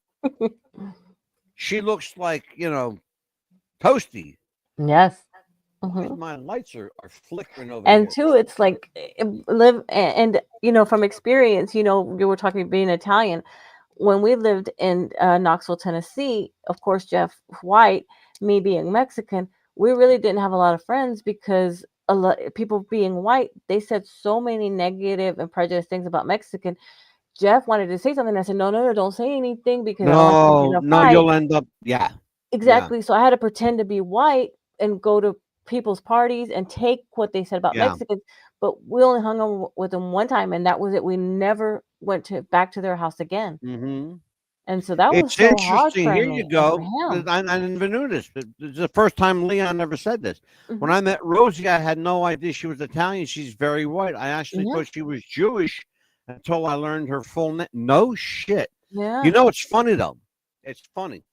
She looks like, toasty. Yes. My lights are flickering over And here. too, it's like from experience, you were talking being Italian. When we lived in Knoxville, Tennessee, of course, Jeff White, me being Mexican, we really didn't have a lot of friends because a lot people being white, they said so many negative and prejudiced things about Mexican. Jeff wanted to say something. I said, no, don't say anything because I don't want you to fight. You'll end up, exactly. So I had to pretend to be white and go to people's parties and take what they said about Mexicans, but we only hung out with them one time, and that was it. We never went back to their house again. And so that was so hard for Here me. you go. I never knew this. This is the first time Leon ever said this. When I met Rosie, I had no idea she was Italian. She's very white. I actually thought she was Jewish until I learned her full name. No shit. Yeah. It's funny though. It's funny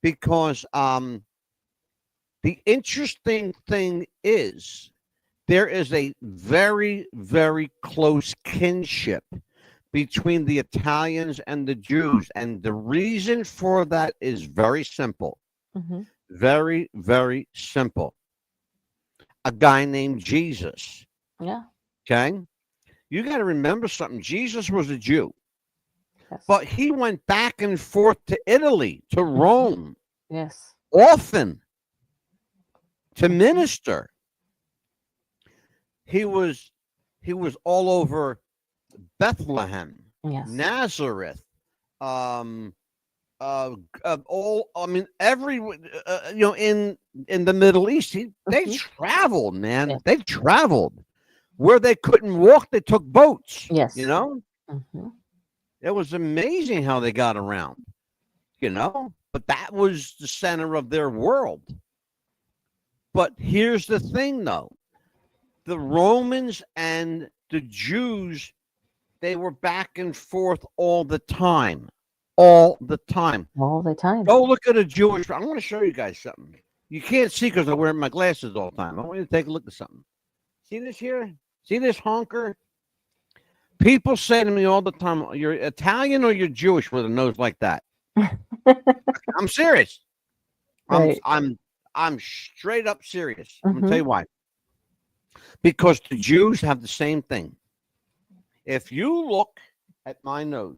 because the interesting thing is there is a very, very close kinship between the Italians and the Jews. And the reason for that is very simple. Very, very simple. A guy named Jesus. Yeah. Okay. You got to remember something. Jesus was a Jew, but he went back and forth to Italy, to Rome. Yes. Often to minister. He was all over Bethlehem, Nazareth, every in the Middle East. They traveled, man. Yes. They traveled where they couldn't walk. They took boats. Yes. It was amazing how they got around. But that was the center of their world. But here's the thing, though: the Romans and the Jews, they were back and forth all the time. All the time. All the time. Go look at a Jewish. I want to show you guys something. You can't see because I'm wearing my glasses all the time. I want you to take a look at something. See this here? See this honker? People say to me all the time, "You're Italian or you're Jewish with a nose like that?" I'm serious. Right. I'm straight up serious. I'm gonna tell you why. Because the Jews have the same thing. If you look at my nose,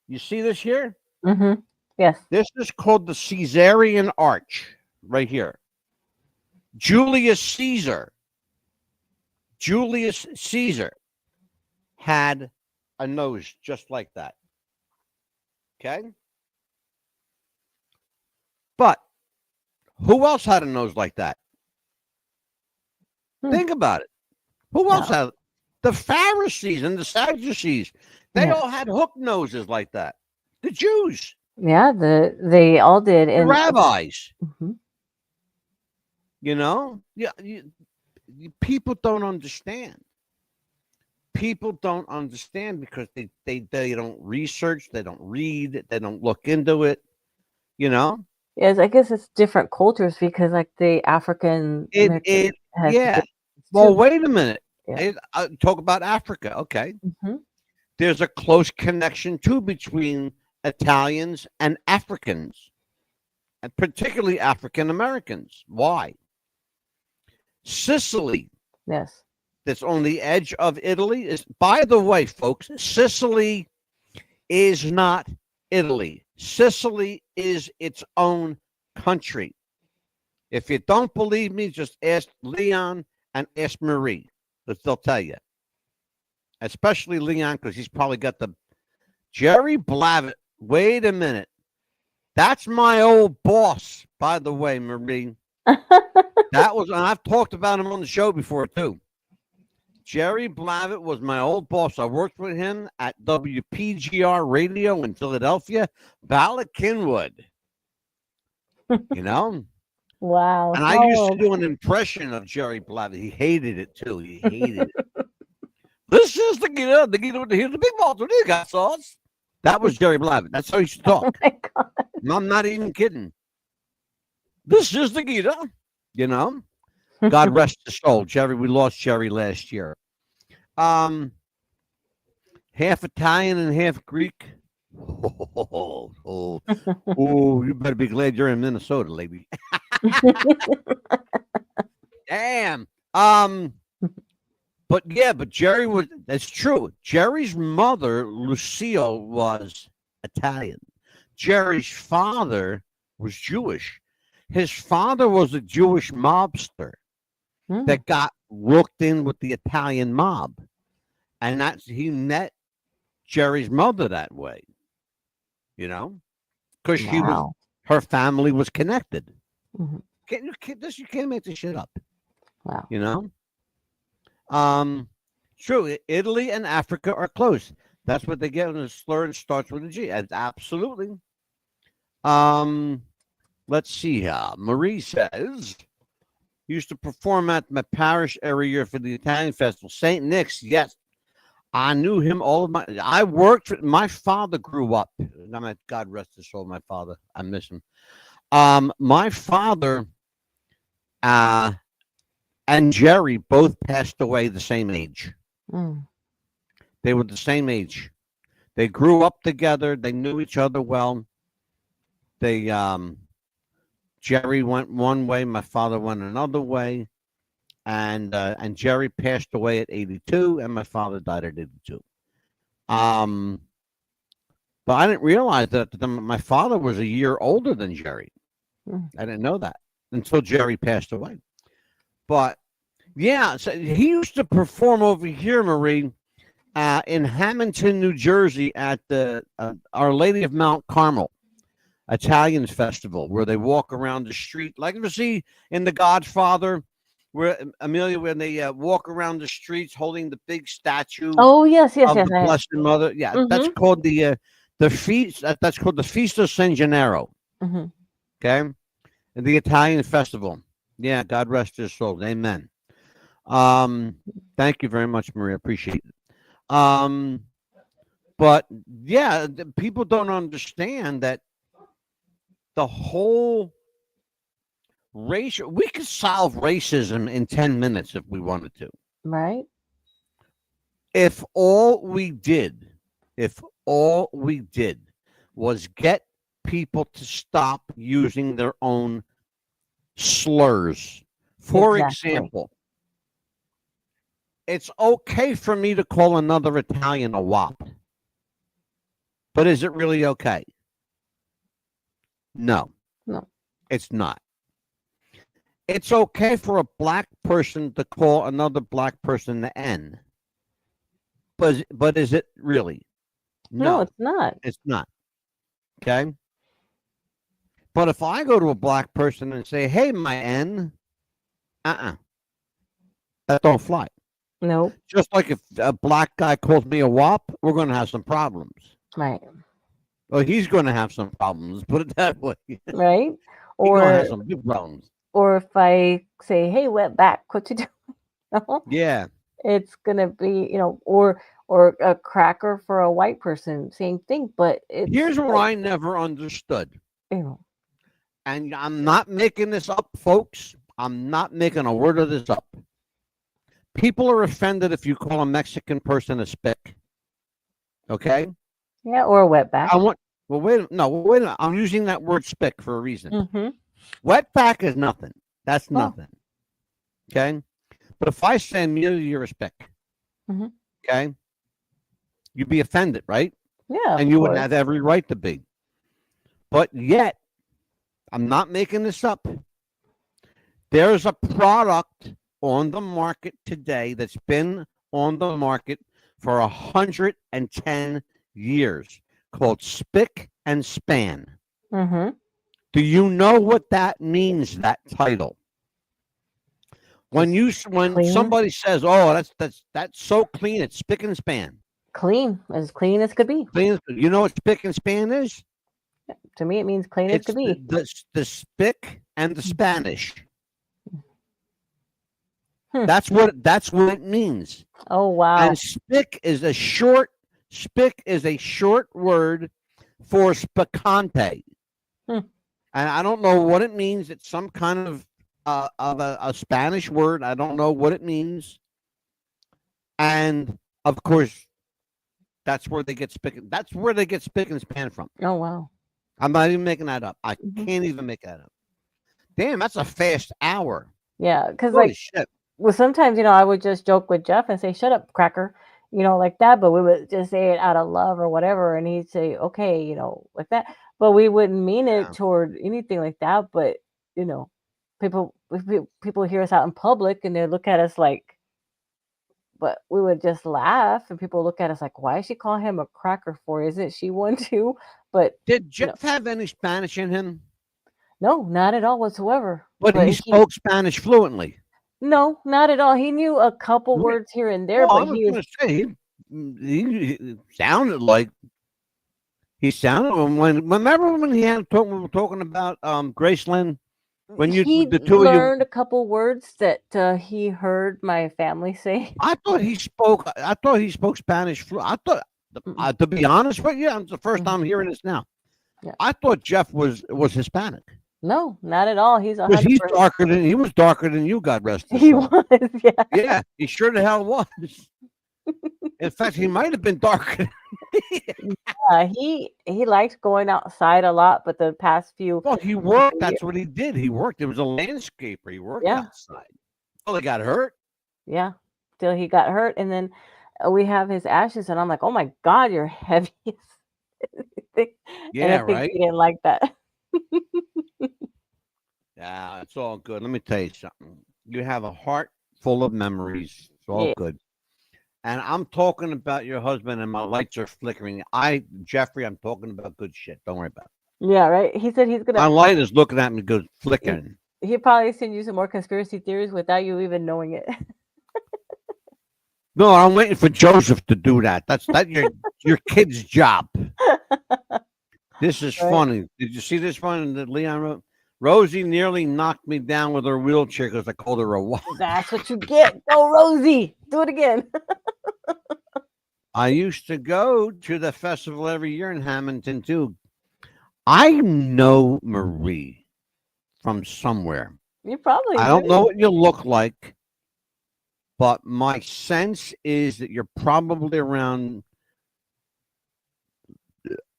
you see this here? Yes. This is called the Caesarian arch right here. Julius Caesar had a nose just like that. Okay? But who else had a nose like that? Think about it. Who else had it? The Pharisees and the Sadducees. They all had hook noses like that. The Jews. Yeah, they all did. The rabbis. People don't understand. People don't understand because they don't research, they don't read, they don't look into it. Yes, I guess it's different cultures because, like, the African. Well, wait a minute. Yeah. Talk about Africa. Okay. There's a close connection too between Italians and Africans, and particularly African Americans. Why? Sicily. Yes. That's on the edge of Italy. By the way, folks, Sicily is not Italy. Sicily is its own country. If you don't believe me, just ask Leon and ask Marie. But they'll tell you. Especially Leon, because he's probably got the Jerry Blavitt. Wait a minute. That's my old boss, by the way, Marie. That was, and I've talked about him on the show before, too. Jerry Blavitt was my old boss. I worked with him at WPGR Radio in Philadelphia, Ballard Kinwood. You know? Wow. And I used to do an impression of Jerry Blavitt. He hated it, too. He hated it. This is the Gita, the big ball. You got sauce. That was Jerry Blavitt. That's how he used to talk. Oh my God. I'm not even kidding. This is the Gita, you know? God rest his soul. Jerry, we lost Jerry last year. Half Italian and half Greek. Oh, you better be glad you're in Minnesota, lady. Damn. But Jerry was, that's true. Jerry's mother, Lucille, was Italian. Jerry's father was Jewish. His father was a Jewish mobster that got roped in with the Italian mob. And he met Jerry's mother that way, you know, because her family was connected. Mm-hmm. You can't make this shit up. Wow. You know? True. Italy and Africa are close. That's what they get when the slur starts with a G. Absolutely. Let's see here. Marie says, used to perform at my parish every year for the Italian festival. St. Nick's, yes. I knew him I worked for, my father grew up. God rest his soul, my father. I miss him. My father and Jerry both passed away the same age. They were the same age. They grew up together. They knew each other well. Jerry went one way, my father went another way, and Jerry passed away at 82, and my father died at 82. But I didn't realize that my father was a year older than Jerry. I didn't know that until Jerry passed away. But yeah, so he used to perform over here, Marie, in Hamilton, New Jersey, at the Our Lady of Mount Carmel Italian Festival, where they walk around the street, like you see in The Godfather, where Amelia, when they walk around the streets holding the big statue. Oh yes, of the Blessed Mother. Yeah, that's called the feast. That's called the Feast of San Gennaro. Okay, and the Italian Festival. Yeah, God rest his soul. Amen. Thank you very much, Maria. Appreciate it. But yeah, people don't understand that the whole we could solve racism in 10 minutes if we wanted to. Right. If all we did was get people to stop using their own slurs. For example, it's okay for me to call another Italian a wop. But is it really okay? No, it's not. It's okay for a black person to call another black person the N. But is it really? No, it's not. It's not. Okay? But if I go to a black person and say, hey, my N, that don't fly. No. Just like if a black guy calls me a wop, we're going to have some problems. Right. Well, he's going to have some problems, put it that way. Right. Or have some big problems. Or if I say, hey, wet back, what you doing? No? Yeah. It's going to be, or a cracker for a white person, same thing. But here's what I never understood. And I'm not making this up, folks. I'm not making a word of this up. People are offended if you call a Mexican person a spick. Okay? Yeah, or a wetback. Wait a minute. I'm using that word spick for a reason. Wetback is nothing. That's nothing. Okay? But if I say, Amelia, you're a spick, okay? You'd be offended, right? Yeah. And you would have every right to be. But yet, I'm not making this up. There's a product on the market today that's been on the market for 110 years called Spick and Span. Mm-hmm. Do you know what that means, that title? When Clean. somebody says, "Oh, that's so clean, it's spick and span." Clean as could be. Clean, you know what spick and span is? To me, it means clean as It's could be. the spick and the Spanish. Hmm. That's what it means. Oh wow. And spick is a short word for spicante. Hmm. And I don't know what it means. It's some kind of a Spanish word. I don't know what it means. And of course, that's where they get spick and span from. Oh wow. I'm not even making that up. I Mhm. can't even make that up. Damn, that's a fast hour. Yeah, because Holy like, shit. well, sometimes I would just joke with Jeff and say, "Shut up, cracker," like that. But we would just say it out of love or whatever, and he'd say, "Okay," like that. But we wouldn't mean it Yeah. toward anything like that. But people hear us out in public and they look at us like, but we would just laugh, and people look at us like, "Why is she calling him a cracker for? Isn't she one too?" But Did Jeff have any Spanish in him? no, not at all whatsoever. But he spoke Spanish fluently. No, not at all. He knew a couple Really? words here and there, Well, I but was he going was to say he sounded like remember when we were talking about Graceland when he the two of you. learned a couple words that he heard my family say. I thought he spoke Spanish I thought, to be honest with you, it's the first time I'm hearing this now. Yeah. I thought Jeff was Hispanic. No, not at all. He's 'Cause 100%. he was darker than you, God rest his He soul. was, yeah. Yeah, he sure the hell was. In fact, he might have been darker. He liked going outside a lot, but the past few Well, he worked. That's what he did. He worked. He was a landscaper. He worked Yeah. outside. Well, he got hurt. yeah, till he got hurt, and then we have his ashes, and I'm like, oh my God, you're heavy. And Yeah, I think right. he didn't like that. Yeah, it's all good. Let me tell you something. You have a heart full of memories. It's all Yeah. good. And I'm talking about your husband, and my lights are flickering. Jeffrey, I'm talking about good shit. Don't worry about it. Yeah, right. He said he's My gonna. light is looking at me, goes flickering. He'll probably send you some more conspiracy theories without you even knowing it. No, I'm waiting for Joseph to do that. That's your kid's job. This is Right. funny. Did you see this one that Leon wrote? Rosie nearly knocked me down with her wheelchair because I called her a what? That's what you get. Go, Rosie. Do it again. I used to go to the festival every year in Hamilton too. I know Marie from somewhere. You probably I don't do. know what you look like, but my sense is that you're probably around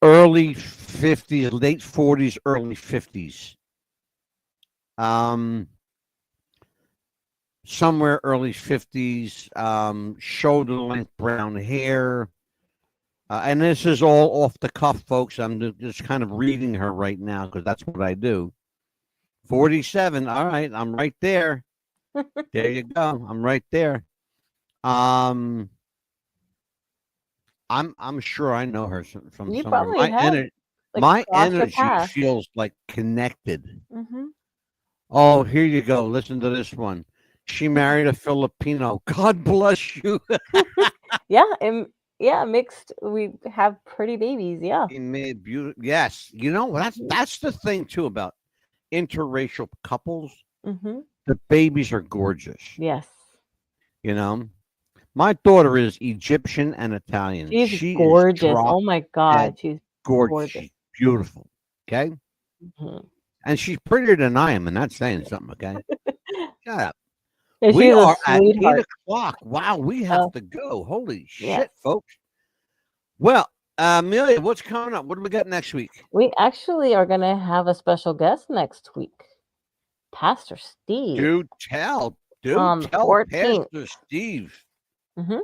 early 50s, late 40s, early 50s. Somewhere early 50s, shoulder length brown hair. And this is all off the cuff, folks. I'm just kind of reading her right now because that's what I do. 47. All right, I'm right there. There you go. I'm right there. I'm sure I know her from You somewhere. probably have, like, My crossed your energy path. feels like connected. Mm-hmm. Oh, here you go. Listen to this one. She married a Filipino. God bless you. Yeah, and mixed. We have pretty babies. Yeah. He made beautiful. Yes, that's the thing too about interracial couples. Mm-hmm. The babies are gorgeous. Yes. My daughter is Egyptian and Italian. She's She gorgeous. is Oh my God, she's gorgeous. gorgeous. She's beautiful. Okay, Mhm. and she's prettier than I am, and that's saying something. Okay, shut up. And We she's a are at 8 sweetheart. o'clock. Wow, we have Oh. to go. Holy Yeah. shit, folks. Well, Amelia, what's coming up? What do we got next week? We actually are gonna have a special guest next week, Pastor Steve. Do tell. On the Tell 14th. Pastor Steve. Mm-hmm.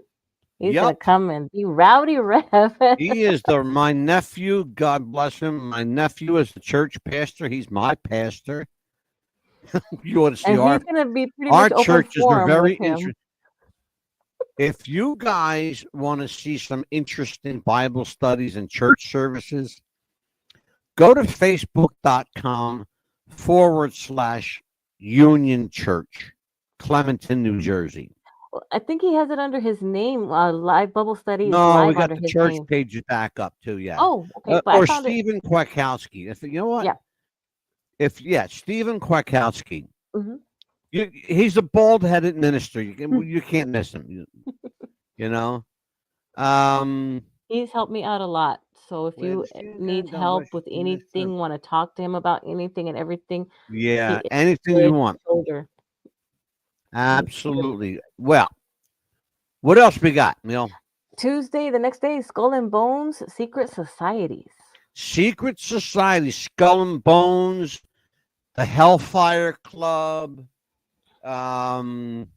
He's Yep. gonna come and be rowdy Rev. He is my nephew. God bless him. My nephew is the church pastor. He's my pastor. You ought to see And our he's gonna be pretty our much open churches are forum very with him. interesting. If you guys want to see some interesting Bible studies and church services, go to facebook.com/Union Church, Clementon, New Jersey. I think he has it under his name. Live Bible Study is No, we live got under the his church name. pages back up too. Yeah. Oh, okay. But Or I found it. Stephen Kwakowski. If you know what? Yeah. Stephen Kwakowski. Mhm. He's a bald-headed minister. You can't miss him. You know. He's helped me out a lot. So if Glad you to see you need again. God help bless with you, minister. anything, want to talk to him about anything and everything, Yeah, he is anything good you want. shoulder. Absolutely. Well, what else we got, Neil? Tuesday, the next day, Skull and Bones Secret Societies. Secret Society, Skull and Bones, the Hellfire Club, the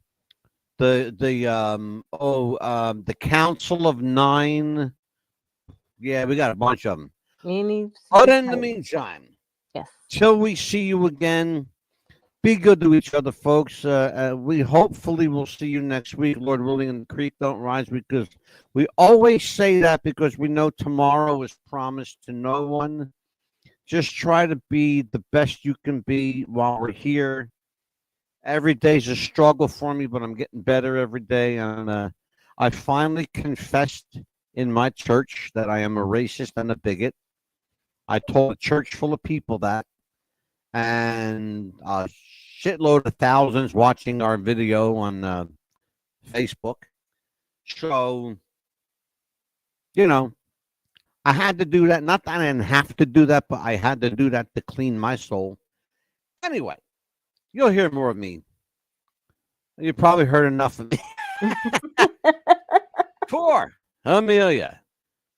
Council of Nine. Yeah, we got a bunch of them. But in the meantime, yes, till we see you again, be good to each other, folks. We hopefully will see you next week, Lord willing, and the creek don't rise, because we always say that because we know tomorrow is promised to no one. Just try to be the best you can be while we're here. Every day's a struggle for me, but I'm getting better every day. And I finally confessed in my church that I am a racist and a bigot. I told a church full of people that, and a shitload of thousands watching our video on Facebook. So, I had to do that. Not that I didn't have to do that, but I had to do that to clean my soul. Anyway, you'll hear more of me. You probably heard enough of me. For Amelia,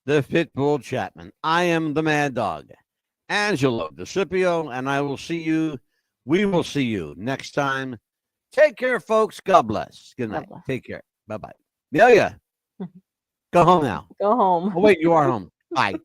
the Pitbull Chapman, I am the Mad Dog, Angelo DeCipio, and we will see you next time. Take care, folks. God bless. Good night. Take care. Bye-bye. Amelia, go home now. Go home. Oh, wait, you are home. Bye.